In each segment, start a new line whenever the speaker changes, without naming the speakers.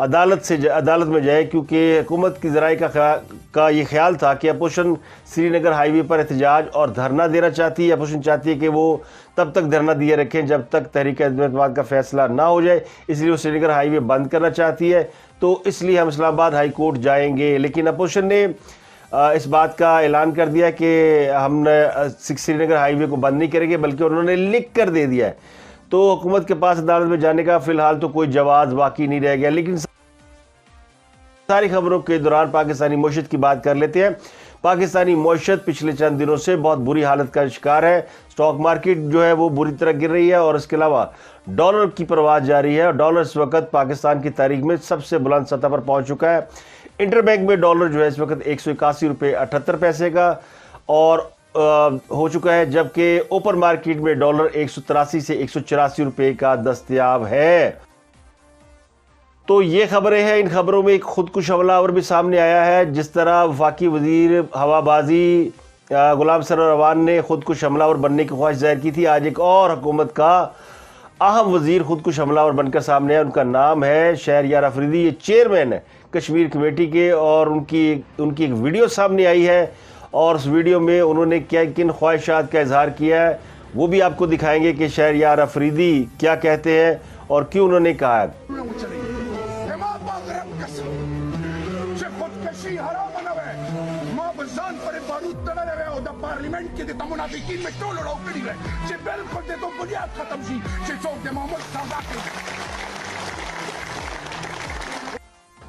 عدالت میں جائے، کیونکہ حکومت کی ذرائع کا یہ خیال تھا کہ اپوزیشن سری نگر ہائی وے پر احتجاج اور دھرنا دینا چاہتی ہے۔ اپوزیشن چاہتی ہے کہ وہ تب تک دھرنا دیے رکھیں جب تک تحریک عدم اعتماد کا فیصلہ نہ ہو جائے، اس لیے وہ سری نگر ہائی وے بند کرنا چاہتی ہے۔ تو اس لیے ہم اسلام آباد ہائی کورٹ جائیں گے، لیکن اپوزیشن نے اس بات کا اعلان کر دیا کہ ہم سری نگر ہائی وے کو بند نہیں کریں گے، بلکہ انہوں نے لکھ کر دے دیا ہے۔ تو حکومت کے پاس عدالت میں جانے کا فی الحال تو کوئی جواز باقی نہیں رہ گیا۔ لیکن ساری خبروں کے دوران پاکستانی معیشت کی بات کر لیتے ہیں۔ پاکستانی معیشت پچھلے چند دنوں سے بہت بری حالت کا شکار ہے۔ سٹاک مارکیٹ جو ہے وہ بری طرح گر رہی ہے، اور اس کے علاوہ ڈالر کی پرواز جاری ہے۔ ڈالر اس وقت پاکستان کی تاریخ میں سب سے بلند سطح پر پہنچ چکا ہے۔ انٹر بینک میں ڈالر جو ہے اس وقت 181.78 کا اور ہو چکا ہے، جبکہ اوپن مارکیٹ میں ڈالر 183 سے 184 روپے کا دستیاب ہے۔ تو یہ خبریں ہیں۔ ان خبروں میں ایک خودکش حملہ آور بھی سامنے آیا ہے۔ جس طرح وفاقی وزیر ہوا بازی غلام سرور اوان نے خودکش حملہ آور بننے کی خواہش ظاہر کی تھی، آج ایک اور حکومت کا اہم وزیر خودکش حملہ آور بن کر سامنے ہے۔ ان کا نام ہے شہریار افریدی، یہ چیئرمین ہے کشمیر کمیٹی کے، اور ان کی ایک ویڈیو سامنے آئی ہے، اور اس ویڈیو میں انہوں نے کن خواہشات کا اظہار کیا ہے وہ بھی آپ کو دکھائیں گے کہ شہریار افریدی کیا کہتے ہیں اور کیوں انہوں نے کہا ہے۔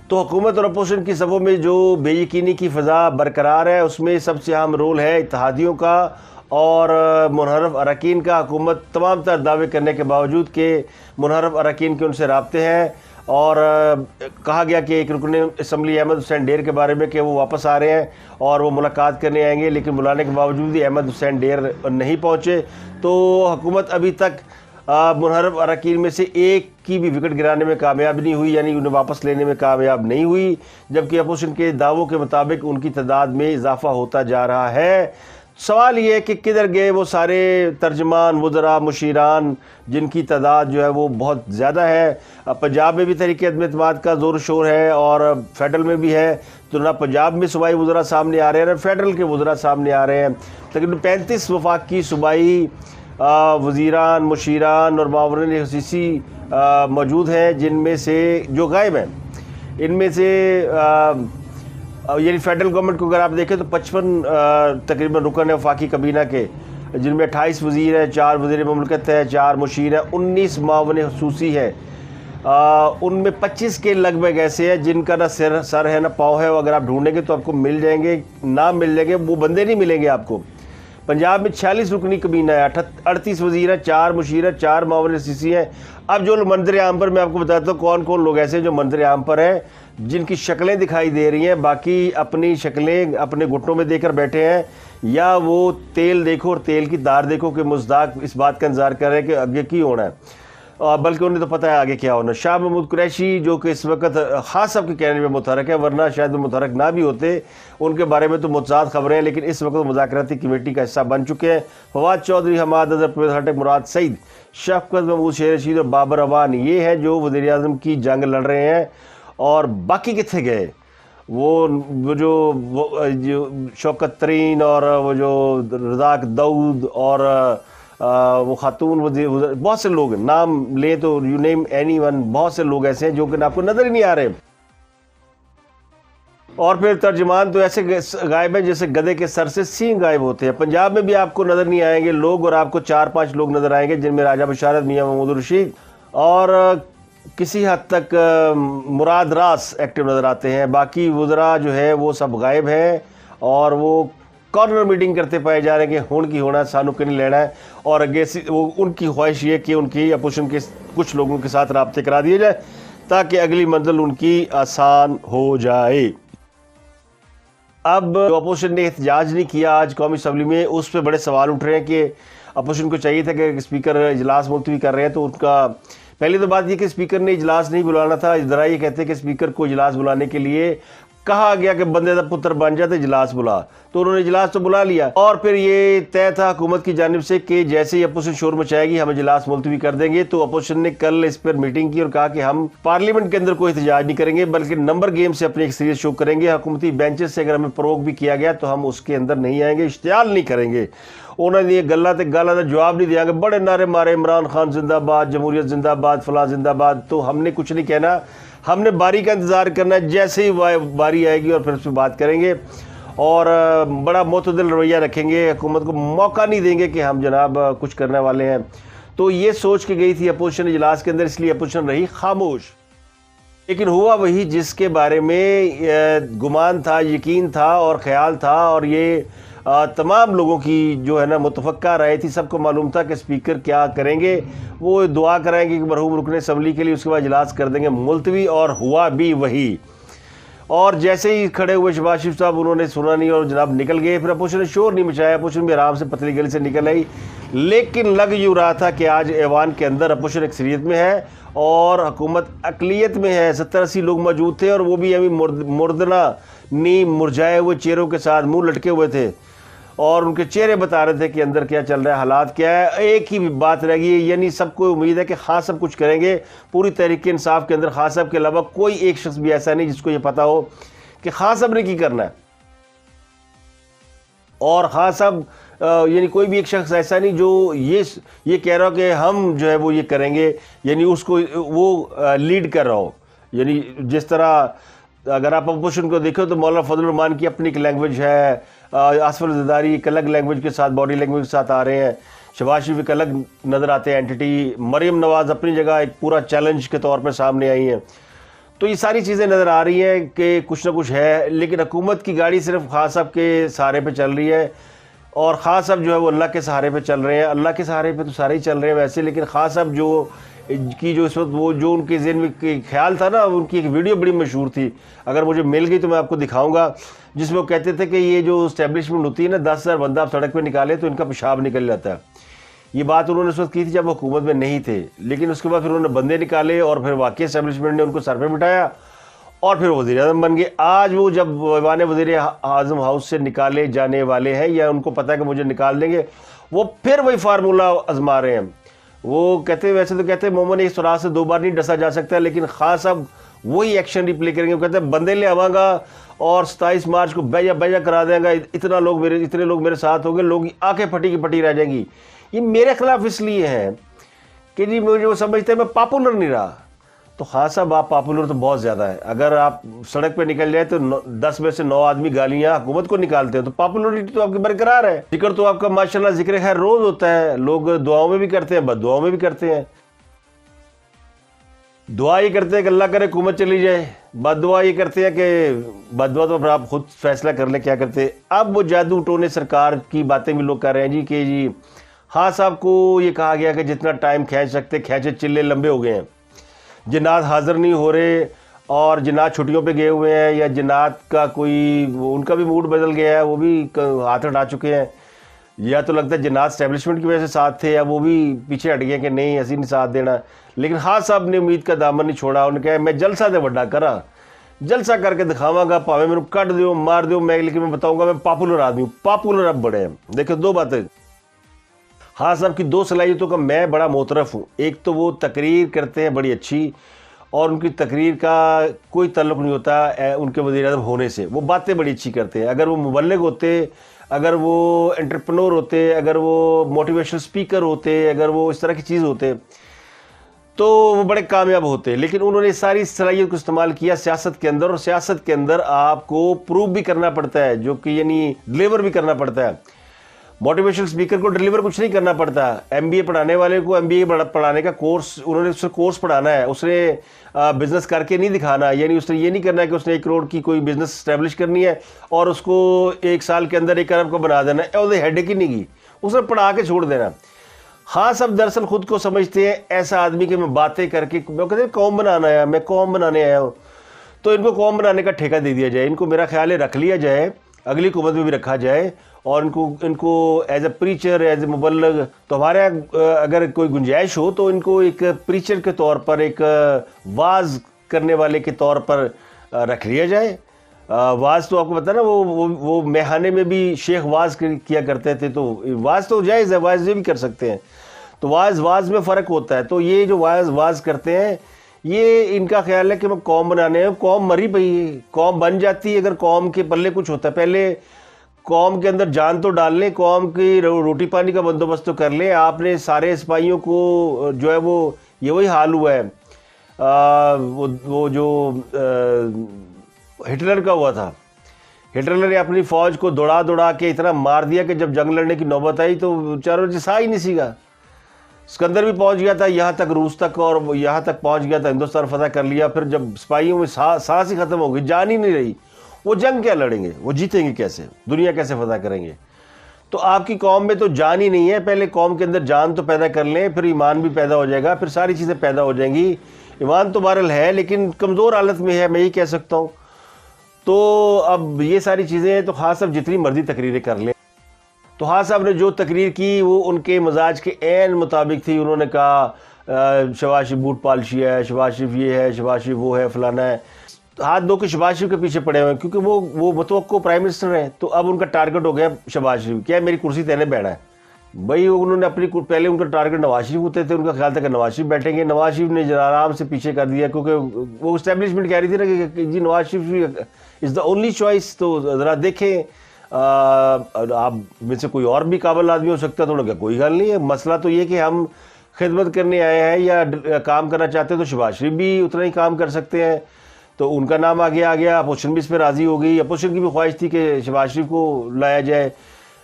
تو حکومت اور اپوزیشن کی صفوں میں جو بے یقینی کی فضا برقرار ہے، اس میں سب سے اہم رول ہے اتحادیوں کا اور منحرف اراکین کا۔ حکومت تمام تر دعوے کرنے کے باوجود کہ منحرف اراکین کے ان سے رابطے ہیں، اور کہا گیا کہ ایک رکن اسمبلی احمد حسین ڈیر کے بارے میں کہ وہ واپس آ رہے ہیں اور وہ ملاقات کرنے آئیں گے، لیکن بلانے کے باوجود بھی احمد حسین ڈیر نہیں پہنچے۔ تو حکومت ابھی تک منحرف اراکین میں سے ایک کی بھی وکٹ گرانے میں کامیاب نہیں ہوئی، یعنی انہیں واپس لینے میں کامیاب نہیں ہوئی، جبکہ اپوزیشن کے دعووں کے مطابق ان کی تعداد میں اضافہ ہوتا جا رہا ہے۔ سوال یہ ہے کہ کدھر گئے وہ سارے ترجمان، وزراء، مشیران جن کی تعداد جو ہے وہ بہت زیادہ ہے۔ پنجاب میں بھی تحریک عدم اعتماد کا زور و شور ہے، اور فیڈرل میں بھی ہے، تو نہ پنجاب میں صوبائی وزراء سامنے آ رہے ہیں نہ فیڈرل کے وزراء سامنے آ رہے ہیں۔ تقریباً 35 وفاقی صوبائی وزیران، مشیران اور معاونین خصوصی موجود ہیں، جن میں سے جو غائب ہیں ان میں سے یعنی فیڈرل گورنمنٹ کو اگر آپ دیکھیں تو 55 تقریباً رکن ہیں وفاقی کابینہ کے، جن میں 28 وزیر ہیں، 4 وزیر مملکت ہیں، 4 مشیر ہیں، 19 معاون خصوصی ہیں۔ ان میں 25 کے لگ بھگ ایسے ہیں جن کا نہ سر ہے نہ پاؤں ہے، اگر آپ ڈھونڈیں گے تو آپ کو مل جائیں گے، نام مل جائیں گے، وہ بندے نہیں ملیں گے آپ کو۔ پنجاب میں 46 رکنی کابینہ ہے، 38 وزیر ہیں، 4 مشیر ہیں، 4 معاون خصوصی ہیں۔ اب جو منظر عام پر میں آپ کو بتاتا ہوں کون کون لوگ ایسے ہیں جو منظر عام پر ہیں، جن کی شکلیں دکھائی دے رہی ہیں، باقی اپنی شکلیں اپنے گھٹنوں میں دے کر بیٹھے ہیں، یا وہ تیل دیکھو اور تیل کی دار دیکھو کہ مزداق اس بات کا انتظار کر رہے ہیں کہ آگے کی ہونا ہے، بلکہ انہیں تو پتہ ہے آگے کیا ہونا۔ شاہ محمود قریشی جو کہ اس وقت خاص صاحب کے کہنے میں متحرک ہے، ورنہ شاید وہ متحرک نہ بھی ہوتے، ان کے بارے میں تو متضاد خبریں ہیں، لیکن اس وقت وہ مذاکراتی کمیٹی کا حصہ بن چکے ہیں۔ فواد چودھری، حماد اظہر، پروفیسر ہٹک مراد سعید، شفقت محمود شیر رشید اور بابر اوان، یہ ہیں جو وزیر اعظم کی جنگ لڑ رہے ہیں۔ اور باقی کتنے گئے؟ وہ جو شوکت ترین اور وہ جو رزاق داؤد اور وہ خاتون وزیر، بہت سے لوگ نام لیں تو یو نیم اینی ون، بہت سے لوگ ایسے ہیں جو کہ آپ کو نظر ہی نہیں آ رہے۔ اور پھر ترجمان تو ایسے غائب ہیں جیسے گدھے کے سر سے سینگ غائب ہوتے ہیں۔ پنجاب میں بھی آپ کو نظر نہیں آئیں گے لوگ، اور آپ کو 4-5 لوگ نظر آئیں گے، جن میں راجہ بشارت، میاں محمود رشید اور کسی حد تک مراد راس ایکٹیو نظر آتے ہیں۔ باقی وزراء جو ہے وہ سب غائب ہیں، اور وہ کارنر میٹنگ کرتے پائے جا رہے ہیں کہ ہون کی ہونا، سانو کی نہیں لینا ہے، اور اگے ان کی خواہش یہ کہ ان کی اپوزیشن کے کچھ لوگوں کے ساتھ رابطے کرا دیے جائے تاکہ اگلی منزل ان کی آسان ہو جائے۔ اب اپوزیشن نے احتجاج نہیں کیا آج قومی اسمبلی میں، اس پہ بڑے سوال اٹھ رہے ہیں کہ اپوزیشن کو چاہیے تھا کہ اسپیکر اجلاس ملتوی کر رہے ہیں تو ان کا پہلی تو بات یہ کہ اسپیکر نے اجلاس نہیں بلانا تھا۔ ذرا یہ کہتے ہیں کہ اسپیکر کو اجلاس بلانے کے لیے کہا گیا کہ بندے دا پتر بن جاتے اجلاس بلا، تو انہوں نے اجلاس تو بلا لیا، اور پھر یہ طے تھا حکومت کی جانب سے کہ جیسے ہی اپوزیشن شور مچائے گی ہم اجلاس ملتوی کر دیں گے۔ تو اپوزیشن نے کل اس پر میٹنگ کی اور کہا کہ ہم پارلیمنٹ کے اندر کوئی احتجاج نہیں کریں گے بلکہ نمبر گیم سے اپنی ایکسپیرینس شو کریں گے، حکومتی بینچز سے اگر ہمیں پروک بھی کیا گیا تو ہم اس کے اندر نہیں آئیں گے، اشتعال نہیں کریں گے۔ انہوں نے یہ گلا تے گالا دا جواب نہیں دیا کہ بڑے نعرے مارے عمران خان زندہ باد، جمہوریت زندہ باد، فلاں زندہ باد، تو ہم نے کچھ نہیں کہنا، ہم نے باری کا انتظار کرنا ہے، جیسے ہی باری آئے گی اور پھر اس پہ بات کریں گے اور بڑا معتدل رویہ رکھیں گے، حکومت کو موقع نہیں دیں گے کہ ہم جناب کچھ کرنے والے ہیں۔ تو یہ سوچ کے گئی تھی اپوزیشن اجلاس کے اندر، اس لیے اپوزیشن رہی خاموش، لیکن ہوا وہی جس کے بارے میں گمان تھا، یقین تھا اور خیال تھا، اور یہ تمام لوگوں کی جو ہے نا متفقہ رائے تھی، سب کو معلوم تھا کہ اسپیکر کیا کریں گے، وہ دعا کرائیں گے کہ مرحوم رکن اسمبلی کے لیے، اس کے بعد اجلاس کر دیں گے ملتوی، اور ہوا بھی وہی۔ اور جیسے ہی کھڑے ہوئے شہباز شریف صاحب، انہوں نے سنا نہیں اور جناب نکل گئے، پھر اپوزیشن نے شور نہیں مچایا، اپوزیشن بھی آرام سے پتلی گلی سے نکل آئی، لیکن لگ یوں رہا تھا کہ آج ایوان کے اندر اپوزیشن اکثریت میں ہے اور حکومت اقلیت میں ہے۔ 70-80 لوگ موجود تھے اور وہ بھی ابھی مردنا نیم مرجھائے ہوئے چہروں کے ساتھ، منہ لٹکے ہوئے تھے، اور ان کے چہرے بتا رہے تھے کہ اندر کیا چل رہا ہے، حالات کیا ہے۔ ایک ہی بات رہ گئی، یعنی سب کو امید ہے کہ خان صاحب کچھ کریں گے۔ پوری تحریک انصاف کے اندر خان صاحب کے علاوہ کوئی ایک شخص بھی ایسا نہیں جس کو یہ پتا ہو کہ خان صاحب نے کی کرنا ہے، اور خان صاحب یعنی کوئی بھی ایک شخص ایسا نہیں جو یہ کہہ رہا ہو کہ ہم جو ہے وہ یہ کریں گے، یعنی اس کو وہ لیڈ کر رہا ہو۔ یعنی جس طرح اگر آپ اپوزیشن کو دیکھو تو مولانا فضل الرحمان کی اپنی ایک لینگویج ہے، آصف الزرداری ایک الگ لینگویج کے ساتھ، باڈی لینگویج کے ساتھ آ رہے ہیں، شہباز شریف ایک الگ نظر آتے ہیں اینٹی، مریم نواز اپنی جگہ ایک پورا چیلنج کے طور پر سامنے آئی ہیں۔ تو یہ ساری چیزیں نظر آ رہی ہیں کہ کچھ نہ کچھ ہے، لیکن حکومت کی گاڑی صرف خان صاحب کے سہارے پہ چل رہی ہے، اور خان صاحب جو ہے وہ اللہ کے سہارے پہ چل رہے ہیں۔ اللہ کے سہارے پہ تو سارے ہی چل رہے ہیں ویسے، لیکن خان صاحب جو اس وقت وہ جو ان کے ذہن میں خیال تھا نا، ان کی ایک ویڈیو بڑی مشہور تھی، اگر مجھے مل گئی تو میں آپ کو دکھاؤں گا، جس میں وہ کہتے تھے کہ یہ جو اسٹیبلشمنٹ ہوتی ہے نا، 10,000 بندہ آپ سڑک پہ نکالے تو ان کا پیشاب نکل جاتا ہے۔ یہ بات انہوں نے اس وقت کی تھی جب وہ حکومت میں نہیں تھے، لیکن اس کے بعد پھر انہوں نے بندے نکالے اور پھر واقعی اسٹیبلشمنٹ نے ان کو سر پہ بٹھایا اور پھر وزیر اعظم بن گئے۔ آج وہ جب ایوان وزیر اعظم ہاؤس سے نکالے جانے والے ہیں، یا ان کو پتہ ہے کہ مجھے نکال دیں گے، وہ پھر وہی فارمولہ آزما رہے ہیں۔ وہ کہتے ہیں، ویسے تو کہتے ہیں مومن ایک سراغ سے 2 بار نہیں ڈسا جا سکتا، لیکن خان صاحب وہی ایکشن ریپلے کریں گے۔ وہ کہتے ہیں بندے لے آواں گا اور 27 مارچ کو بیجا کرا دیں گا، اتنے لوگ میرے ساتھ ہوں گے، لوگ آنکھیں پھٹی کی پھٹی رہ جائیں گی۔ یہ میرے خلاف اس لیے ہیں کہ جی مجھے وہ سمجھتے ہیں میں پاپولر نہیں رہا۔ تو خان صاحب آپ پاپولر تو بہت زیادہ ہے، اگر آپ سڑک پہ نکل جائے تو 10 میں سے 9 آدمی گالیاں حکومت کو نکالتے ہیں، تو پاپولرٹی تو آپ کی برقرار ہے۔ ذکر تو آپ کا ماشاءاللہ ذکر خیر روز ہوتا ہے، لوگ دعاؤں میں بھی کرتے ہیں، بد دعاؤں میں بھی کرتے ہیں۔ دعا یہ کرتے ہیں کہ اللہ کرے حکومت چلی جائے، بد دعا یہ کرتے ہیں کہ بد دعا تو پھر آپ خود فیصلہ کر لیں کیا کرتے ہیں۔ اب وہ جادو ٹونے سرکار کی باتیں بھی لوگ کر رہے ہیں جی کہ جی خان صاحب کو یہ کہا گیا کہ جتنا ٹائم کھینچ سکتے کھینچے، چلے لمبے ہو گئے ہیں، جنات حاضر نہیں ہو رہے اور جنات چھٹیوں پہ گئے ہوئے ہیں، یا جنات کا کوئی ان کا بھی موڈ بدل گیا ہے، وہ بھی ہاتھ ہٹا چکے ہیں، یا تو لگتا ہے جنات اسٹیبلشمنٹ کی وجہ سے ساتھ تھے، یا وہ بھی پیچھے ہٹ گئے کہ نہیں اسی نہیں ساتھ دینا۔ لیکن خان صاحب نے امید کا دامن نہیں چھوڑا، انہوں نے کہا میں جلسہ دے وڈا کرا، جلسہ کر کے دکھاواں گا، پاوے میرے کٹ دیو مار دیو، لیکن میں بتاؤں گا میں پاپولر آدمی ہوں۔ پاپولر اب بڑے ہیں۔ دیکھیں 2 باتیں، خان صاحب کی 2 صلاحیتوں کا میں بڑا معترف ہوں۔ ایک تو وہ تقریر کرتے ہیں بڑی اچھی، اور ان کی تقریر کا کوئی تعلق نہیں ہوتا ان کے وزیر اعظم ہونے سے، وہ باتیں بڑی اچھی کرتے ہیں۔ اگر وہ مبلغ ہوتے، اگر وہ انٹرپرنور ہوتے، اگر وہ موٹیویشنل سپیکر ہوتے، اگر وہ اس طرح کی چیز ہوتے تو وہ بڑے کامیاب ہوتے، لیکن انہوں نے ساری صلاحیت کو استعمال کیا سیاست کے اندر، اور سیاست کے اندر آپ کو پروف بھی کرنا پڑتا ہے، جو کہ یعنی ڈلیور بھی کرنا پڑتا ہے۔ موٹیویشنل اسپیکر کو ڈلیور کچھ نہیں کرنا پڑتا، ایم بی اے پڑھانے والے کو ایم بی اے پڑھانے کا کورس، انہوں نے اس سے کورس پڑھانا ہے، اس نے بزنس کر کے نہیں دکھانا، یعنی اس نے یہ نہیں کرنا ہے کہ اس نے 1 کروڑ کی کوئی بزنس اسٹیبلش کرنی ہے اور اس کو 1 سال کے اندر 1 ارب کو بنا دینا ہے، اور ہیڈ کی نہیں کی، اس نے پڑھا کے چھوڑ دینا۔ خان صاحب دراصل خود کو سمجھتے ہیں ایسا آدمی کہ میں باتیں کر کے، میں کہتے ہیں قوم بنانا آیا، میں قوم بنانے آیا ہوں، تو ان کو قوم بنانے کا ٹھیکہ دے دیا جائے، ان کو میرا خیال ہے رکھ لیا جائے، اگلی حکومت میں بھی رکھا جائے، اور ان کو as a preacher, as a مبلغ، تو ہمارے اگر کوئی گنجائش ہو تو ان کو ایک پریچر کے طور پر، ایک واز کرنے والے کے طور پر رکھ لیا جائے، واز تو آپ کو پتا نا وہ میخانے میں بھی شیخ واز کیا کرتے تھے، تو واز تو جائز ہے، واز یہ بھی کر سکتے ہیں، تو واز میں فرق ہوتا ہے. تو یہ جو واز کرتے ہیں یہ ان کا خیال ہے کہ میں قوم بنانے ہیں. قوم مری پئی، قوم بن جاتی اگر قوم کے پلے کچھ ہوتا ہے. پہلے قوم کے اندر جان تو ڈال لیں، قوم کی روٹی پانی کا بندوبست تو کر لیں. آپ نے سارے سپاہیوں کو جو ہے وہ یہ وہی حال ہوا ہے وہ جو ہٹلر کا ہوا تھا. ہٹلر نے اپنی فوج کو دوڑا کے اتنا مار دیا کہ جب جنگ لڑنے کی نوبت آئی تو چاروں سا ہی نہیں سیگا. اسکندر بھی پہنچ گیا تھا یہاں تک، روس تک، اور یہاں تک پہنچ گیا تھا، ہندوستان فتح کر لیا. پھر جب سپاہیوں میں سانس ہی ختم ہو گئی، جان ہی نہیں رہی، وہ جنگ کیا لڑیں گے، وہ جیتیں گے کیسے، دنیا کیسے فتح کریں گے؟ تو آپ کی قوم میں تو جان ہی نہیں ہے. پہلے قوم کے اندر جان تو پیدا کر لیں، پھر ایمان بھی پیدا ہو جائے گا، پھر ساری چیزیں پیدا ہو جائیں گی. ایمان تو بہرحال ہے لیکن کمزور حالت میں ہے، میں یہ کہہ سکتا ہوں. تو اب یہ ساری چیزیں ہیں. تو خان صاحب جتنی مرضی تقریریں کر لیں. تو خان صاحب نے جو تقریر کی وہ ان کے مزاج کے عین مطابق تھی. انہوں نے کہا شہباز شریف بوٹ پالشی ہے، شہباز شریف یہ ہے، شہباز شریف وہ ہے، فلانا ہے. ہاتھ دھو کے شہباز شریف کے پیچھے پڑے ہوئے ہیں کیونکہ وہ متوقع پرائم منسٹر ہیں. تو اب ان کا ٹارگٹ ہو گیا شہباز شریف، کیا میری کرسی تینے بیٹھا ہے بھائی. انہوں نے پہلے ان کا ٹارگٹ نواز شریف ہوتے تھے، ان کا خیال تھا کہ نواز شریف بیٹھیں گے. نواز شریف نے آرام سے پیچھے کر دیا کیونکہ وہ اسٹیبلشمنٹ کہہ رہی تھی نا کہ جی نواز شریف از دا اونلی چوائس. تو ذرا دیکھیں آپ میں سے کوئی اور بھی قابل آدمی ہو سکتا ہے. تو انہوں نے کہا کوئی حل نہیں ہے، مسئلہ تو یہ کہ ہم خدمت کرنے آئے ہیں یا کام کرنا چاہتے ہیں تو شہباز شریف بھی اتنا ہی کام کر سکتے ہیں. تو ان کا نام آگے آ گیا. اپوزیشن بھی اس پہ راضی ہو گئی. اپوزیشن کی بھی خواہش تھی کہ شہباز شریف کو لایا جائے.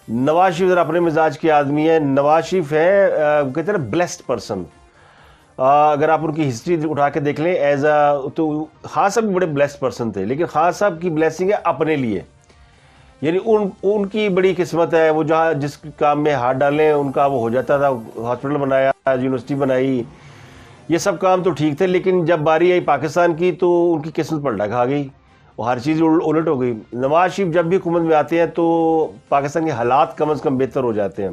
نواز شریف ذرا اپنے مزاج کے آدمی ہیں. نواز شریف ہے کہتے ہیں بلیسڈ پرسن. اگر آپ ان کی ہسٹری اٹھا کے دیکھ لیں ایز اے، تو خان صاحب بھی بڑے بلیسڈ پرسن تھے، لیکن خان صاحب کی بلیسنگ ہے اپنے لیے. یعنی ان کی بڑی قسمت ہے، وہ جہاں جس کام میں ہاتھ ڈالیں ان کا وہ ہو جاتا تھا. ہاسپٹل بنایا، یونیورسٹی بنائی، یہ سب کام تو ٹھیک تھے. لیکن جب باری آئی پاکستان کی تو ان کی قسمت پلٹا کھا گئی، وہ ہر چیز الٹ ہو گئی. نواز شریف جب بھی حکومت میں آتے ہیں تو پاکستان کے حالات کم از کم بہتر ہو جاتے ہیں.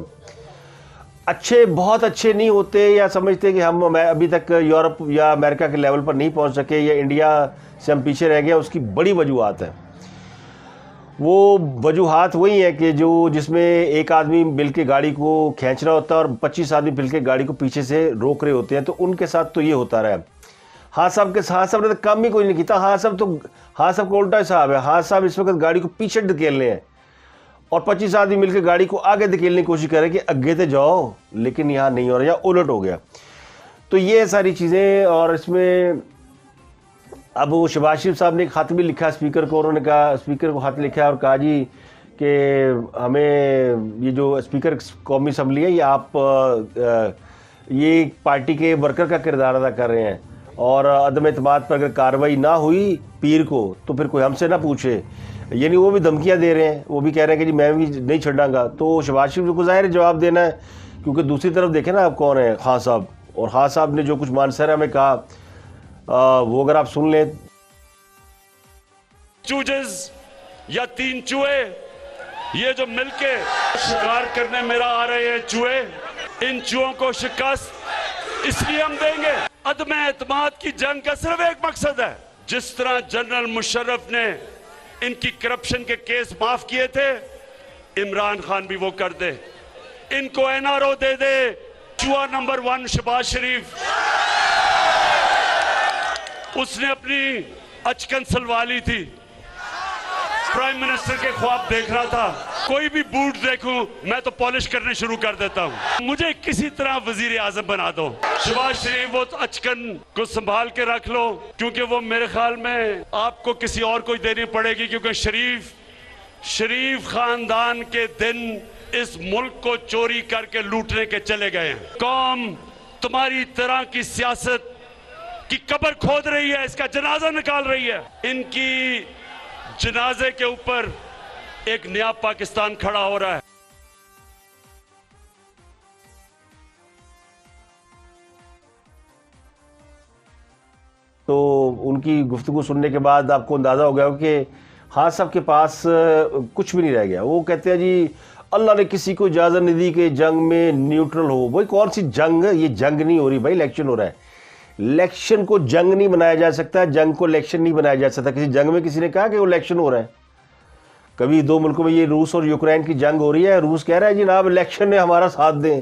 اچھے بہت اچھے نہیں ہوتے، یا سمجھتے کہ ہم ابھی تک یورپ یا امریکہ کے لیول پر نہیں پہنچ سکے، یا انڈیا سے ہم پیچھے رہ گئے. اس کی بڑی وجوہات ہیں. وہ وجوہات وہی ہیں کہ جس میں ایک آدمی مل کے گاڑی کو کھینچ رہا ہوتا ہے اور 25 آدمی مل کے گاڑی کو پیچھے سے روک رہے ہوتے ہیں. تو ان کے ساتھ تو یہ ہوتا رہا. خان صاحب نے تو کام ہی کوئی نہیں کیتا. خان صاحب کو الٹا حساب ہے. خان صاحب اس وقت گاڑی کو پیچھے دھکیلنے ہیں اور 25 آدمی مل کے گاڑی کو آگے دھکیلنے کی کوشش کریں کہ اگے تے جاؤ، لیکن یہاں نہیں ہو رہا، یا الٹ ہو گیا. تو یہ ساری چیزیں. اور اس میں اب وہ شہباز شریف صاحب نے ایک خط بھی لکھا اسپیکر کو. انہوں نے کہا، اسپیکر کو خط لکھا اور کہا جی کہ ہمیں یہ جو اسپیکر قومی اسمبلی ہے، یہ آپ یہ پارٹی کے ورکر کا کردار ادا کر رہے ہیں، اور عدم اعتماد پر اگر کارروائی نہ ہوئی پیر کو تو پھر کوئی ہم سے نہ پوچھے. یعنی وہ بھی دھمکیاں دے رہے ہیں، وہ بھی کہہ رہے ہیں کہ جی میں بھی نہیں چھڑاں گا. تو شہباز شریف کو ظاہر جواب دینا ہے، کیونکہ دوسری طرف دیکھیں نا آپ کون ہیں، خان صاحب. اور خان صاحب نے جو کچھ مانسہرہ میں کہا وہ اگر آپ سن لیں.
چوجز یا 3 چوہے یہ جو مل کے شکار کرنے میرا آ رہے ہیں چوہے، ان چوہوں کو شکست اس لیے ہم دیں گے. عدم اعتماد کی جنگ کا صرف ایک مقصد ہے. جس طرح جنرل مشرف نے ان کی کرپشن کے کیس معاف کیے تھے، عمران خان بھی وہ کر دے. ان کو این آر او دے دے. چوہا نمبر 1 شہباز شریف، اس نے اپنی اچکن سلوالی تھی، پرائم منسٹر کے خواب دیکھ رہا تھا. کوئی بھی بوٹ دیکھوں میں تو پالش کرنے شروع کر دیتا ہوں. مجھے کسی طرح وزیر اعظم بنا دو. شہباز شریف وہ اچکن کو سنبھال کے رکھ لو، کیونکہ وہ میرے خیال میں آپ کو کسی اور کو دینی پڑے گی، کیونکہ شریف خاندان کے دن اس ملک کو چوری کر کے لوٹنے کے چلے گئے ہیں. قوم تمہاری طرح کی سیاست کی قبر کھود رہی ہے، اس کا جنازہ نکال رہی ہے. ان کی جنازے کے اوپر ایک نیا پاکستان کھڑا ہو رہا ہے.
تو ان کی گفتگو سننے کے بعد آپ کو اندازہ ہو گیا کہ خان صاحب کے پاس کچھ بھی نہیں رہ گیا. وہ کہتے ہیں جی اللہ نے کسی کو اجازت نہیں دی کہ جنگ میں نیوٹرل ہو. بھائی کون سی جنگ؟ یہ جنگ نہیں ہو رہی بھائی، الیکشن ہو رہا ہے. الیکشن کو جنگ نہیں بنایا جا سکتا، جنگ کو الیکشن نہیں بنایا جا سکتا. کسی جنگ میں کسی نے کہا کہ وہ الیکشن ہو رہا ہے؟ کبھی دو ملکوں میں یہ روس اور یوکرین کی جنگ ہو رہی ہے، روس کہہ رہا ہے جناب الیکشن میں ہمارا ساتھ دیں.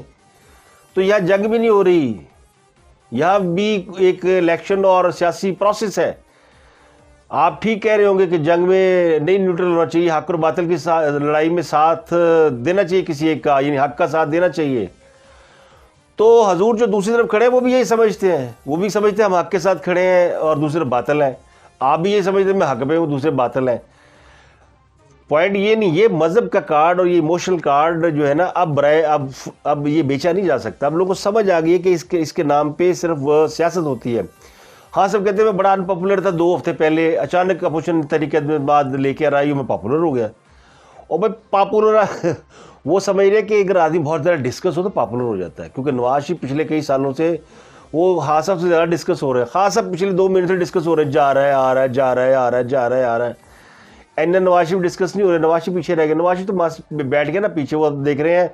تو یہاں جنگ بھی نہیں ہو رہی، یہاں بھی ایک الیکشن اور سیاسی پروسیس ہے. آپ ٹھیک کہہ رہے ہوں گے کہ جنگ میں نہیں نیوٹرل ہونا چاہیے، حق اور باطل کی لڑائی میں ساتھ دینا چاہیے کسی ایک کا، یعنی حق کا ساتھ دینا چاہیے. تو حضور جو دوسری طرف کھڑے ہیں وہ بھی یہی سمجھتے ہیں، وہ بھی سمجھتے ہیں ہم حق کے ساتھ کھڑے ہیں اور دوسرے باطل ہیں. آپ بھی یہی سمجھتے ہیں میں حق پہ ہوں دوسرے باطل ہیں. پوائنٹ یہ نہیں، یہ مذہب کا کارڈ اور یہ ایموشنل کارڈ جو ہے نا اب یہ بیچا نہیں جا سکتا. اب لوگوں کو سمجھ آ گئی ہے کہ اس کے نام پہ صرف سیاست ہوتی ہے. ہاں سب کہتے ہیں میں بڑا ان پاپولر تھا 2 ہفتے پہلے، اچانک اپوزیشن طریقے میں بعد لے کے آئی ہوں میں پاپولر ہو گیا. اور بھائی پاپولر وہ سمجھ رہے کہ اگر آدمی بہت زیادہ ڈسکس ہو تو پاپولر ہو جاتا ہے، کیونکہ نواز شریف پچھلے کئی سالوں سے وہ خان صاحب سے زیادہ ڈسکس ہو رہے ہیں. خان صاحب پچھلے 2 مہینے سے ڈسکس ہو رہے ہیں، جا رہا ہے آ رہا ہے جا رہا ہے آ رہا ہے جا رہا ہے آ رہا ہے. نواز شریف ڈسکس نہیں ہو رہے، نواز شریف پیچھے رہ گئے. نواز شریف تو بیٹھ گئے نا پیچھے، وہ دیکھ رہے ہیں،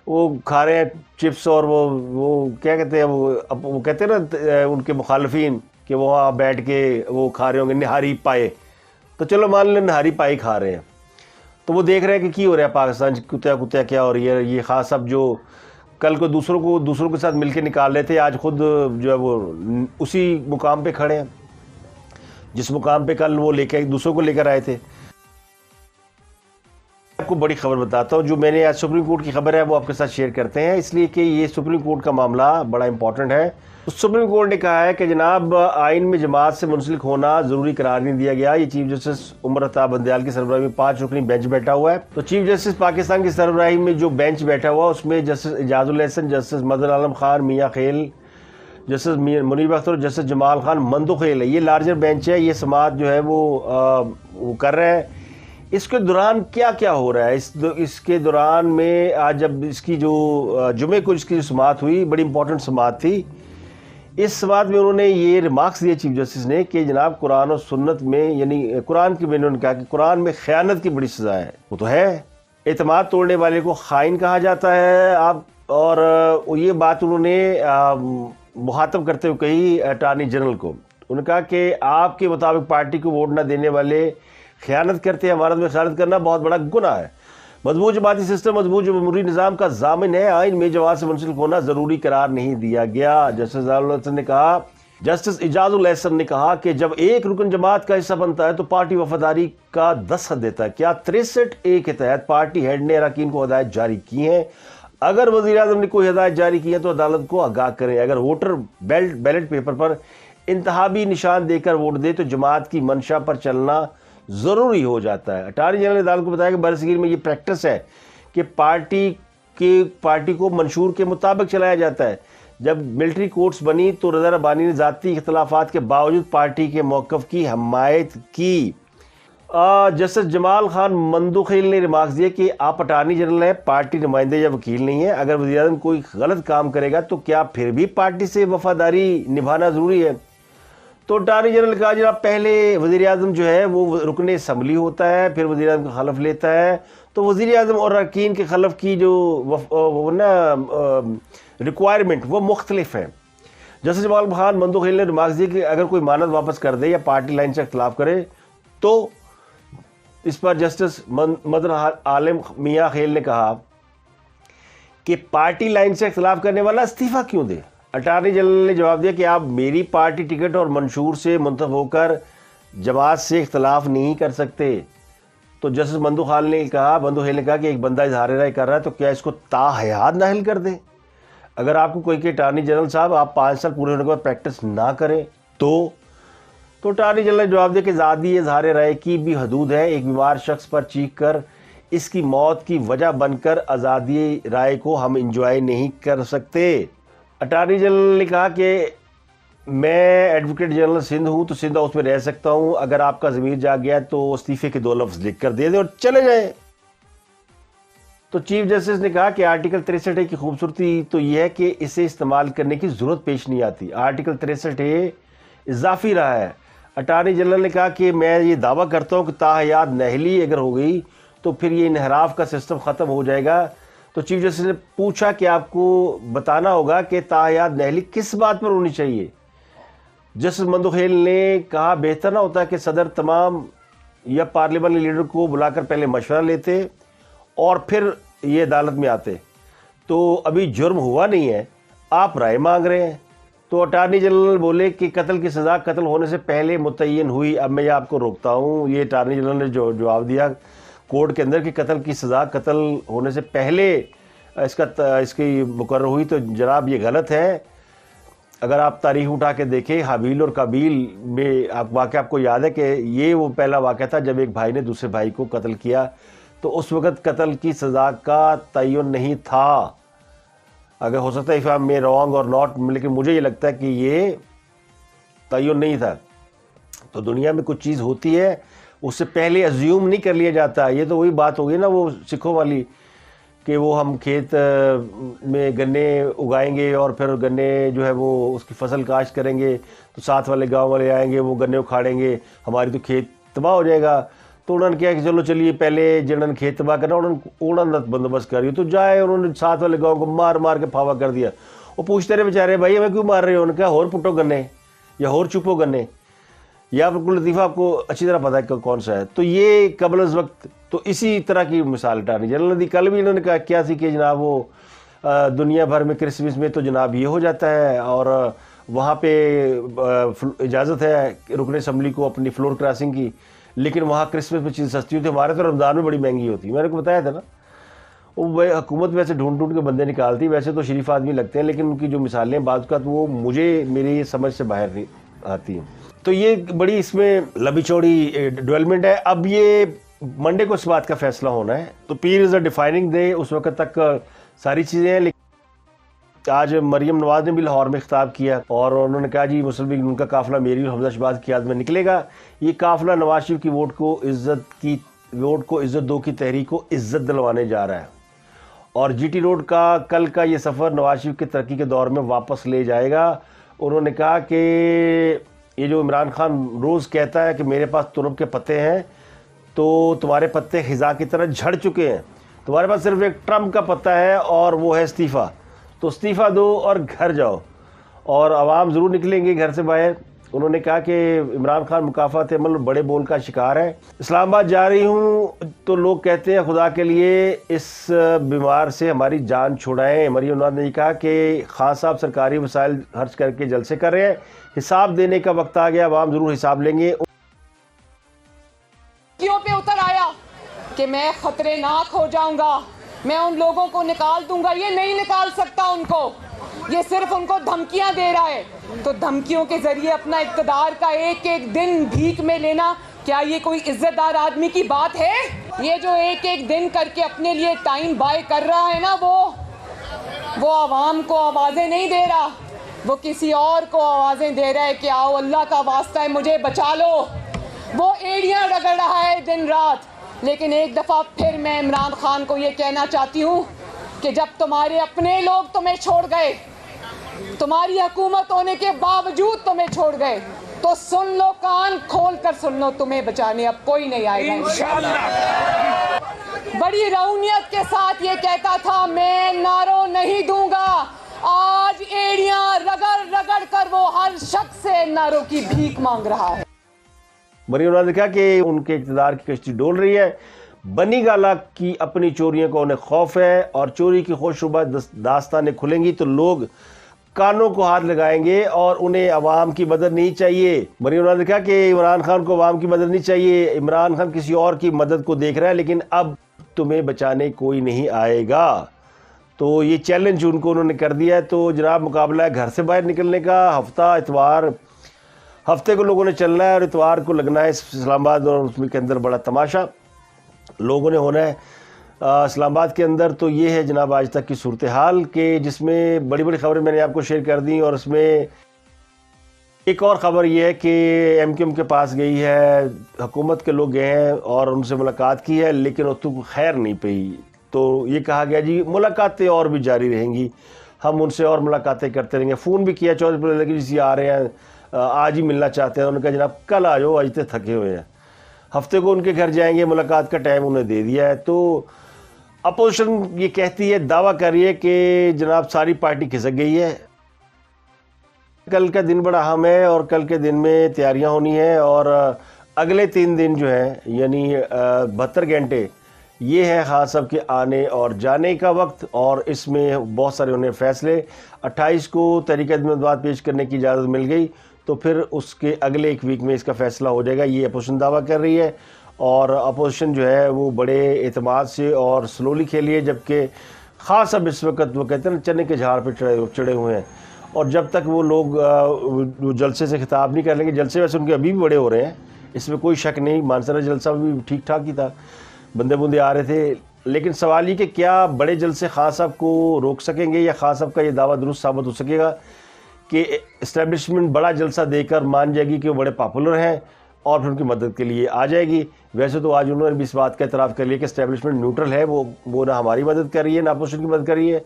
وہ کھا رہے ہیں چپس اور وہ کیا کہتے ہیں وہ کہتے ہیں نا ان کے مخالفین کہ وہ وہاں بیٹھ کے وہ کھا رہے ہوں گے نہاری پائے. تو چلو مان لیں نہاری پائے کھا رہے ہیں، تو وہ دیکھ رہے ہیں کہ ہو رہا ہے پاکستان کتیا کیا ہو رہی ہے. یہ خاص صاحب جو کل کو دوسروں کے ساتھ مل کے نکال رہے تھے، آج خود جو ہے وہ اسی مقام پہ کھڑے ہیں جس مقام پہ کل وہ دوسروں کو لے کر آئے تھے. آپ کو بڑی خبر بتاتا ہوں، جو میں نے آج سپریم کورٹ کی خبر ہے وہ آپ کے ساتھ شیئر کرتے ہیں، اس لیے کہ یہ سپریم کورٹ کا معاملہ بڑا امپورٹنٹ ہے. سپریم کورٹ نے کہا ہے کہ جناب آئین میں جماعت سے منسلک ہونا ضروری قرار نہیں دیا گیا. یہ چیف جسٹس عمر عطا بندیال کی سربراہی میں 5 رکنی بینچ بیٹھا ہوا ہے. تو چیف جسٹس پاکستان کی سربراہی میں جو بینچ بیٹھا ہوا اس میں جسٹس اعجاز الاحسن، جسٹس مدن عالم خان میاں خیل، جسٹس منیب اختر اور جسٹس جمال خان مندوخیل ہے. یہ لارجر بینچ ہے، یہ سماعت جو ہے وہ کر رہے ہیں. اس کے دوران کیا کیا ہو رہا ہے، اس کے دوران میں آج جب اس کی جو جمعے کو اس کی جو سماعت ہوئی، بڑی امپورٹنٹ سماعت تھی. اس سماعت میں انہوں نے یہ ریمارکس دیے چیف جسٹس نے کہ جناب قرآن اور سنت میں، یعنی قرآن کی میں انہوں نے کہا کہ قرآن میں خیانت کی بڑی سزا ہے. وہ تو ہے، اعتماد توڑنے والے کو خائن کہا جاتا ہے. اور یہ بات انہوں نے مخاطب کرتے ہوئے کہی اٹارنی جنرل کو. انہوں نے کہا کہ آپ کے مطابق پارٹی کو ووٹ نہ دینے والے خیانت کرتے ہیں، امانت میں خیانت کرنا بہت بڑا گناہ ہے. مضبوط جماعتی سسٹم مضبوط جمہوری نظام کا ضامن ہے، آئین میں جماعت سے منسلک ہونا ضروری قرار نہیں دیا گیا. جسٹس اعجاز الاحسن نے کہا کہ جب ایک رکن جماعت کا حصہ بنتا ہے تو پارٹی وفاداری کا دستخط دیتا ہے. کیا 63A کے تحت پارٹی ہیڈ نے اراکین کو ہدایت جاری کی ہیں؟ اگر وزیر اعظم نے کوئی ہدایت جاری کی ہے تو عدالت کو آگاہ کریں. اگر ووٹر بیلٹ پیپر پر انتخابی نشان دے کر ووٹ دے تو جماعت کی منشا پر چلنا ضروری ہو جاتا ہے. اٹارنی جنرل نے عدالت کو بتایا کہ برصغیر میں یہ پریکٹس ہے کہ پارٹی کو منشور کے مطابق چلایا جاتا ہے. جب ملٹری کورٹس بنی تو رضا ربانی نے ذاتی اختلافات کے باوجود پارٹی کے موقف کی حمایت کی. جسٹس جمال خان مندوخیل نے ریمارکس دیے کہ آپ اٹارنی جنرل ہیں، پارٹی نمائندے یا وکیل نہیں ہیں. اگر وزیر اعظم کوئی غلط کام کرے گا تو کیا پھر بھی پارٹی سے وفاداری نبھانا ضروری ہے؟ تو اٹارنی جنرل کہا جناب پہلے وزیر اعظم جو ہے وہ رکن اسمبلی ہوتا ہے، پھر وزیر اعظم کا خلف لیتا ہے. تو وزیر اعظم اور اراکین کے خلف کی جو ریکوائرمنٹ وہ مختلف ہیں. جسٹس جمال خان مندوخیل نے ریمارکس دی کہ اگر کوئی مانت واپس کر دے یا پارٹی لائن سے اختلاف کرے تو اس پر جسٹس مدن عالم میاں خیل نے کہا کہ پارٹی لائن سے اختلاف کرنے والا استعفیٰ کیوں دے. اٹارنی جنرل نے جواب دیا کہ آپ میری پارٹی ٹکٹ اور منشور سے منتخب ہو کر جماعت سے اختلاف نہیں کر سکتے. تو جسٹس مندوخیل نے کہا کہ ایک بندہ اظہار رائے کر رہا ہے تو کیا اس کو تاحیات نااہل کر دیں؟ اگر آپ کو کوئی کہ اٹارنی جنرل صاحب آپ 5 سال پورے ہونے کے بعد پریکٹس نہ کریں تو اٹارنی جنرل نے جواب دیا کہ آزادی اظہار رائے کی بھی حدود ہے. ایک بیمار شخص پر چیخ کر اس کی موت کی وجہ بن کر آزادی رائے کو ہم انجوائے نہیں کر سکتے. اٹارنی جنرل نے کہا کہ میں ایڈوکیٹ جنرل سندھ ہوں تو سندھ ہاؤس میں رہ سکتا ہوں، اگر آپ کا ضمیر جاگ گیا تو استعفے کے 2 لفظ لکھ کر دے دیں اور چلے جائیں. تو چیف جسٹس نے کہا کہ آرٹیکل 63A کی خوبصورتی تو یہ ہے کہ اسے استعمال کرنے کی ضرورت پیش نہیں آتی. آرٹیکل 63A اضافی رہا ہے. اٹارنی جنرل نے کہا کہ میں یہ دعویٰ کرتا ہوں کہ تاحیات نااہلی اگر ہو گئی تو پھر یہ انحراف کا سسٹم ختم ہو جائے گا. تو چیف جسٹس نے پوچھا کہ آپ کو بتانا ہوگا کہ تاحیات نااہلی کس بات پر ہونی چاہیے. جسٹس مندوخیل نے کہا بہتر نہ ہوتا کہ صدر تمام یا پارلیمانی لیڈر کو بلا کر پہلے مشورہ لیتے اور پھر یہ عدالت میں آتے. تو ابھی جرم ہوا نہیں ہے, آپ رائے مانگ رہے ہیں. تو اٹارنی جنرل بولے کہ قتل کی سزا قتل ہونے سے پہلے متعین ہوئی. اب میں یہ آپ کو روکتا ہوں, یہ اٹارنی جنرل نے جو جواب دیا کورٹ کے اندر کہ قتل کی سزا قتل ہونے سے پہلے اس کی مقرر ہوئی, تو جناب یہ غلط ہے. اگر آپ تاریخ اٹھا کے دیکھیں حابیل اور قابیل میں واقعہ آپ کو یاد ہے کہ یہ وہ پہلا واقعہ تھا جب ایک بھائی نے دوسرے بھائی کو قتل کیا, تو اس وقت قتل کی سزا کا تعین نہیں تھا. اگر ہو سکتا ہے اف آئی ایم رانگ اور ناٹ, لیکن مجھے یہ لگتا ہے کہ یہ تعین نہیں تھا. تو دنیا میں کچھ چیز ہوتی ہے اس سے پہلے ازیوم نہیں کر لیا جاتا. یہ تو وہی بات ہوگی نا وہ سکھوں والی کہ وہ ہم کھیت میں گنے اگائیں گے اور پھر گنے جو ہے وہ اس کی فصل کاشت کریں گے, تو ساتھ والے گاؤں والے آئیں گے وہ گنے اکھاڑیں گے, ہماری تو کھیت تباہ ہو جائے گا. تو انہوں نے کیا کہ چلو چلیے پہلے جنہوں نے کھیت تباہ کرنا انہوں نے بندوبست کر دیا, تو جائے انہوں نے ساتھ والے گاؤں کو مار مار کے پھاوا کر دیا. وہ پوچھتے رہے بیچارے بھائی ہمیں کیوں مار رہے ہو, انہوں نے کہا اور پٹو گنے یا اور چپو گنے, یا بالکل لطیفہ آپ کو اچھی طرح پتہ ہے کہ کون سا ہے. تو یہ قبل از وقت تو اسی طرح کی مثال اٹارنی جنرل نے دی. کل بھی انہوں نے کہا کیا تھی کہ جناب وہ دنیا بھر میں کرسمس میں تو جناب یہ ہو جاتا ہے اور وہاں پہ اجازت ہے رکن اسمبلی کو اپنی فلور کراسنگ کی, لیکن وہاں کرسمس میں چیز سستی ہوتی ہے, ہمارے تو رمضان میں بڑی مہنگی ہوتی ہے. میں نے کو بتایا تھا نا, وہ حکومت ویسے ڈھونڈ ڈھونڈ کے بندے نکالتی, ویسے تو شریف آدمی لگتے ہیں, لیکن ان کی جو مثالیں بعض کا تو وہ مجھے میری سمجھ سے باہر نہیں آتی ہیں. تو یہ بڑی اس میں لمبی چوڑی ڈیولپمنٹ ہے. اب یہ منڈے کو اس بات کا فیصلہ ہونا ہے, تو پیر از اے ڈیفائننگ ڈے, اس وقت تک ساری چیزیں ہیں. لیکن آج مریم نواز نے بھی لاہور میں خطاب کیا اور انہوں نے کہا جی مسلم لیگ ان کا قافلہ میری اور حمزہ شہباز کی قیادت میں نکلے گا. یہ قافلہ نواز شریف کی ووٹ کو عزت دو کی تحریک کو عزت دلوانے جا رہا ہے, اور جی ٹی روڈ کا کل کا یہ سفر نواز شریف کی ترقی کے دور میں واپس لے جائے گا. انہوں نے کہا کہ یہ جو عمران خان روز کہتا ہے کہ میرے پاس ترب کے پتے ہیں, تو تمہارے پتے خزاں کی طرح جھڑ چکے ہیں, تمہارے پاس صرف ایک ٹرمپ کا پتہ ہے اور وہ ہے استعفیٰ. تو استعفیٰ دو اور گھر جاؤ, اور عوام ضرور نکلیں گے گھر سے باہر. انہوں نے کہا کہ عمران خان مکافات عمل بڑے بول کا شکار ہے. اسلام آباد جا رہی ہوں تو لوگ کہتے ہیں خدا کے لیے اس بیمار سے ہماری جان چھڑائیں. مریم نواز نے کہا کہ خان صاحب سرکاری وسائل خرچ کر کے جلسے کر رہے ہیں, حساب دینے کا وقت آ گیا, عوام ضرور حساب لیں گے.
پہ اتر آیا کہ میں خطرے ناک ہو جاؤں گا, میں ان لوگوں کو نکال دوں گا. یہ نہیں نکال سکتا ان کو, یہ صرف ان کو دھمکیاں دے رہا ہے. تو دھمکیوں کے ذریعے اپنا اقتدار کا ایک ایک دن بھیک میں لینا, کیا یہ کوئی عزت دار آدمی کی بات ہے؟ یہ جو ایک ایک دن کر کے اپنے لیے ٹائم بائی کر رہا ہے نا, وہ عوام کو آوازیں نہیں دے رہا, وہ کسی اور کو آوازیں دے رہا ہے کہ آؤ اللہ کا واسطہ ہے مجھے بچا لو. وہ ایڑیاں رگڑ رہا ہے دن رات. لیکن ایک دفعہ پھر میں عمران خان کو یہ کہنا چاہتی ہوں کہ جب تمہارے اپنے لوگ تمہیں چھوڑ گئے, تمہاری حکومت ہونے کے باوجود تمہیں چھوڑ گئے, تو سن لو, کان کھول کر سن لو, تمہیں بچانے اب کوئی نہیں آئے گا انشاءاللہ. بڑی رونیت کے ساتھ یہ کہتا تھا میں نعروں نہیں دوں گا, آج ایڑیاں رگڑ رگڑ کر وہ ہر شخص سے نعروں کی بھیک مانگ رہا ہے.
مریم نواز نے کہا کہ ان کے اقتدار کی کشتی ڈول رہی ہے. بنی گالا کی اپنی چوریوں کو انہیں خوف ہے, اور چوری کی خوشربا داستانیں کھلیں گی تو لوگ کانوں کو ہاتھ لگائیں گے اور انہیں عوام کی مدد نہیں چاہیے. مریم نواز نے کہا کہ عمران خان کو عوام کی مدد نہیں چاہیے, عمران خان کسی اور کی مدد کو دیکھ رہا ہے, لیکن اب تمہیں بچانے کوئی نہیں آئے گا. تو یہ چیلنج ان کو انہوں نے کر دیا ہے. تو جناب مقابلہ ہے گھر سے باہر نکلنے کا. ہفتے کو لوگوں نے چلنا ہے اور اتوار کو لگنا ہے اسلام آباد اور اس کے اندر بڑا تماشا لوگوں نے ہونا ہے اسلام آباد کے اندر. تو یہ ہے جناب آج تک کی صورتحال کہ جس میں بڑی بڑی خبریں میں نے آپ کو شیئر کر دیں, اور اس میں ایک اور خبر یہ ہے کہ ایم کیو ایم کے پاس گئی ہے, حکومت کے لوگ گئے ہیں اور ان سے ملاقات کی ہے, لیکن اتو کو خیر نہیں پئی. تو یہ کہا گیا جی ملاقاتیں اور بھی جاری رہیں گی, ہم ان سے اور ملاقاتیں کرتے رہیں گے. فون بھی کیا چودھری پرویز کی جی آ رہے ہیں, آج ہی ملنا چاہتے ہیں. انہوں نے کہا جناب کل آ جاؤ, آج تو تھکے ہوئے ہیں. ہفتے کو ان کے گھر جائیں گے, ملاقات کا ٹائم انہیں دے دیا ہے. تو اپوزیشن یہ کہتی ہے, دعویٰ کر رہی ہے کہ جناب ساری پارٹی کھسک گئی ہے, کل کا دن بڑا اہم ہے اور کل کے دن میں تیاریاں ہونی ہیں اور اگلے 3 دن جو ہیں یعنی 72 گھنٹے یہ ہے خان صاحب کے آنے اور جانے کا وقت، اور اس میں بہت سارے انہیں فیصلے 28 کو تحریک عدم پیش کرنے کی اجازت مل گئی تو پھر اس کے اگلے 1 ویک میں اس کا فیصلہ ہو جائے گا، یہ اپوزیشن دعویٰ کر رہی ہے۔ اور اپوزیشن جو ہے وہ بڑے اعتماد سے اور سلولی کھیلی ہے، جبکہ خان صاحب اس وقت وہ کہتے ہیں نا چنے کے جھاڑ پہ چڑھے ہوئے ہیں، اور جب تک وہ لوگ جلسے سے خطاب نہیں کر لیں گے، جلسے ویسے ان کے ابھی بھی بڑے ہو رہے ہیں، اس میں کوئی شک نہیں، مانسرا جلسہ بھی ٹھیک ٹھاک ہی تھا، بندے بندے آ رہے تھے، لیکن سوال یہ کہ کیا بڑے جلسے خان صاحب کو روک سکیں گے، یا خان صاحب کا یہ دعویٰ درست ثابت ہو سکے گا کہ اسٹیبلشمنٹ بڑا جلسہ دے کر مان جائے گی کہ وہ بڑے پاپولر ہیں اور پھر ان کی مدد کے لیے آ جائے گی۔ ویسے تو آج انہوں نے بھی اس بات کا اعتراف کر لیا کہ اسٹیبلشمنٹ نیوٹرل ہے، وہ نہ ہماری مدد کر رہی ہے نہ اپوزیشن کی مدد کر رہی ہے،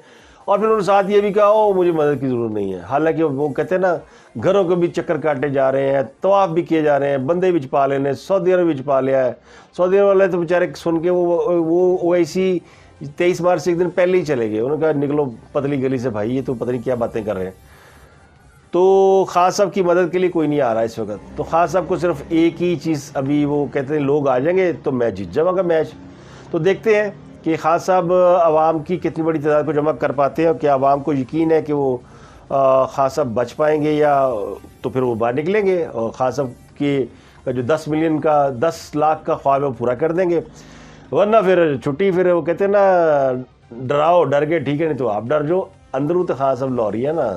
اور پھر انہوں نے ساتھ یہ بھی کہا مجھے مدد کی ضرورت نہیں ہے، حالانکہ وہ کہتے ہیں نا گھروں کو بھی چکر کاٹے جا رہے ہیں، طواف بھی کیے جا رہے ہیں، بندے بھی چھپا لینے، سعودی عرب بھی چھپا لیا ہے، سعودی عرب والے تو بیچارے سن کے وہ اویسی 23 مارچ سے 1 دن پہلے ہی چلے گئے، انہوں نے کہا نکلو پتلی گلی سے بھائی، یہ تو پتہ نہیں کیا باتیں کر رہے ہیں۔ تو خان صاحب کی مدد کے لیے کوئی نہیں آ رہا اس وقت، تو خان صاحب کو صرف ایک ہی چیز ابھی وہ کہتے ہیں لوگ آ جائیں گے تو میں جیت جاؤں گا میچ، تو دیکھتے ہیں کہ خان صاحب عوام کی کتنی بڑی تعداد کو جمع کر پاتے ہیں، اور کیا عوام کو یقین ہے کہ وہ خان صاحب بچ پائیں گے، یا تو پھر وہ باہر نکلیں گے اور خان صاحب کی جو 10 ملین کا 10 لاکھ کا خواب ہے وہ پورا کر دیں گے، ورنہ پھر چھٹی، پھر وہ کہتے ہیں نا ڈراؤ ڈر کے ٹھیک ہے، نہیں تو آپ ڈر جو اندروں تو خان صاحب لوری ہے نا،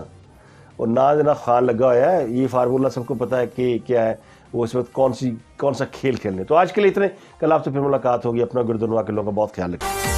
اور نہ جنا خان لگا ہوا ہے، یہ فارمولہ سب کو پتہ ہے کہ کیا ہے وہ اس وقت کون سا کھیل کھیلنے۔ تو آج کے لیے اتنے، کل آپ سے پھر ملاقات ہوگی، اپنا گردنوا کے لوگوں کا بہت خیال رکھیں۔